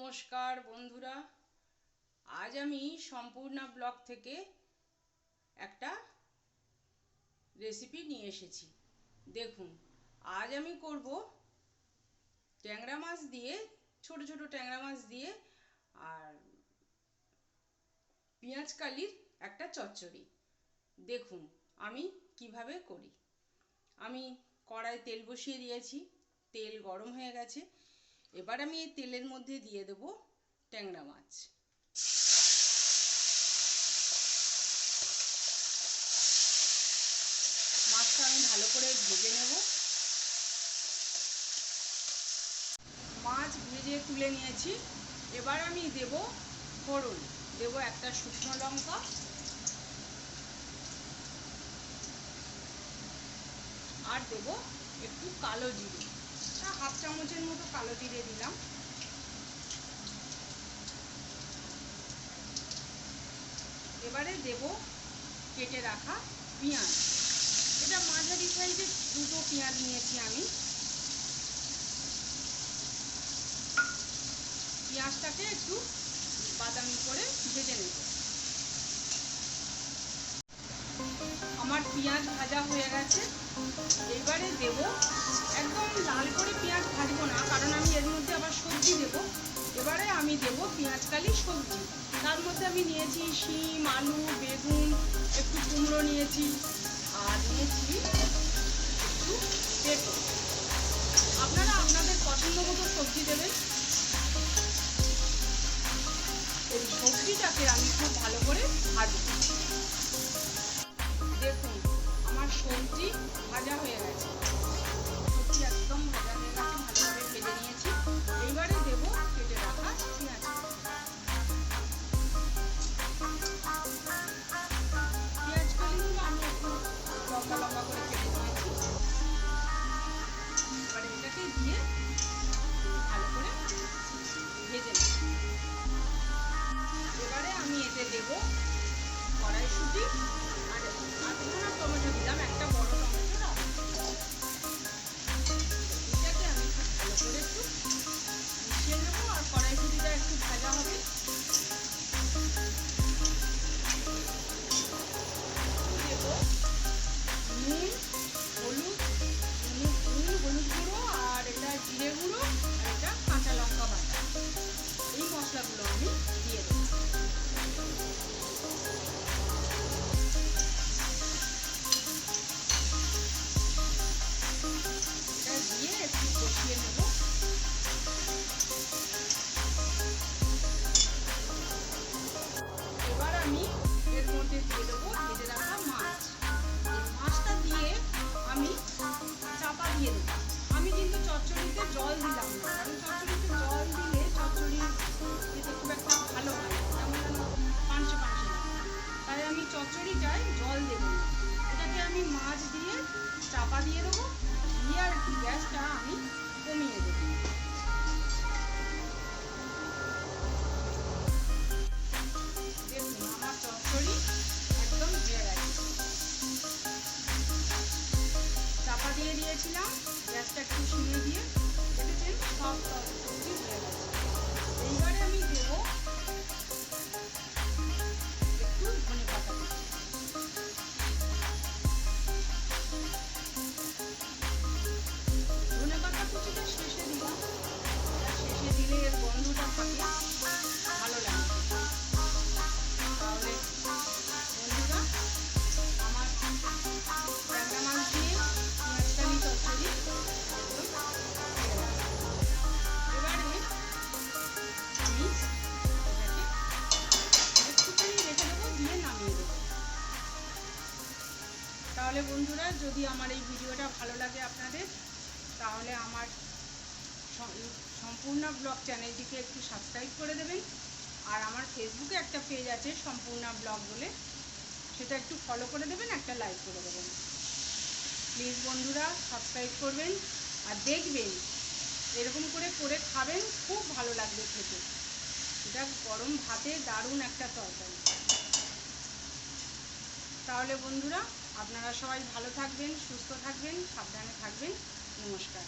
নমস্কার বন্ধুরা, আজ আমি সম্পূর্ণা ব্লগ থেকে একটা রেসিপি নিয়ে এসেছি। দেখুন, আজ আমি করব ট্যাংরা মাছ দিয়ে, ছোট ছোট ট্যাংরা মাছ দিয়ে আর পেঁয়াজ কালির একটা চচ্চড়ি। দেখুন আমি কিভাবে করি। আমি কড়ায় তেল বসিয়ে দিয়েছি, তেল গরম হয়ে গেছে। এবার আমি এই তেলের মধ্যে দিয়ে দেব ট্যাংরা মাছ। মাছটা আমি ভালো করে ভেজে নেব। মাছ ভেজে তুলে নিয়েছি। এবার আমি দেব ফোড়ন, দেব একটা শুকনো লঙ্কা, আর দেব একটু কালো জিরে, হাফ চামচের মতো কালো জিরে দিলাম। এবারে দেব কেটে রাখা পেঁয়াজ। এটা মাঝারি সাইজের দুটো পেঁয়াজ নিয়েছি আমি। পেঁয়াজটাকে একটু বাদামি করে ভেজে নেব। আমার পেঁয়াজ ভাজা হয়ে গেছে। এবারে দেব, একদম লাল করে পেঁয়াজ ভাজবো না, কারণ আমি এর মধ্যে আবার সবজি দেব। এবারে আমি দেব পেঁয়াজ কালি সবজি। তার মধ্যে আমি নিয়েছি শিম, আলু, বেগুন, একটু কুমড়ো নিয়েছি, আর নিয়েছি একটু পেঁপে। আপনারা আপনাদের পছন্দ মতো সবজি দেবেন। এই সবজিটাকে আমি খুব ভালো করে ভাজব। দেখুন আমার সবজি ভাজা হয়ে গেছে। সবজি একদম ভাজা হয়ে গেছে, ভালোভাবে ভেজে নিয়েছি। এইবারে দেব কেটে রাখা পেঁয়াজ। পেঁয়াজ কালিগুলো আমি একটু লম্বা লম্বা করে কেটে নিয়েছি। এবারে এটাকে দিয়ে ভালো করে ভেজে নেব। এবারে আমি এতে দেব কড়াইশুঁটি আর আধখানা টমেটো দিলাম, একটা বড় টমেটো। এটাকে আমি খুব ভালো করে একটু মিশিয়ে নেবো, আর কড়াইশুঁটিটা একটু ভাজা হবে। দেব নুন, হলুদ, হলুদ গুঁড়ো, আর এটা জিরে গুঁড়ো, আর এটা কাঁচা লঙ্কা বাটা। এই মশলাগুলো আমি দিয়ে দেবো। দিয়ে একটু কষিয়ে নেব। এবার আমি এর মধ্যে দিয়ে দেবো ভেজে রাখা মাছ। এই মাছটা দিয়ে আমি চাপা দিয়ে দেবো। আমি কিন্তু চচ্চড়িতে জল দিলাম না, কারণ চচ্চড়িতে জল দিলে চচ্চড়ি খেতে খুব একটা ভালো হয়, তেমন যেন পাঞ্চে পাঞ্চে লাগে। তাই আমি চচ্চড়িটায় জল দেবো না। এটাকে আমি মাছ দিয়ে চাপা দিয়ে দেবো, দিয়ে আর একটু গ্যাসটা আমি কমিয়ে দেবো। দেখুন আমার চচ্চড়ি একদম হয়ে গেছে। চাপা দিয়ে দিয়েছিলাম, গ্যাসটা একটু শুনিয়ে দিয়ে দেখেছেন সব সবজি হয়ে গেছে। এইবারে আমি দেবো একটু ধনে পাতা। ধনে পাতা কুচিটা শেষে দিলাম, শেষে দিলে এর গন্ধটা থাকে, ভালো লাগে। তাহলে বন্ধুরা, আমার ট্যাংরা মাছ দিয়ে পেঁয়াজ কালি চচ্চড়ি এবারে আমি এটাকে একটুখানি রেখে দেবো, দিয়ে নামিয়ে দেবো। তাহলে বন্ধুরা, যদি আমার এই ভিডিওটা ভালো লাগে আপনাদের, তাহলে আমার সম্পূর্ণা ব্লগ চ্যানেলটিকে একটু সাবস্ক্রাইব করে দেবেন। আর আমার ফেসবুকে একটা পেজ আছে সম্পূর্ণা ব্লগ বলে, সেটা একটু ফলো করে দেবেন, একটা লাইক করে দেবেন। প্লিজ বন্ধুরা সাবস্ক্রাইব করবেন আর দেখবেন, এরকম করে খাবেন, খুব ভালো লাগবে খেতে। এটা গরম ভাতে দারুণ একটা তরকারি। তাহলে বন্ধুরা, আপনারা সবাই ভালো থাকবেন, সুস্থ থাকবেন, সাবধানে থাকবেন। নমস্কার।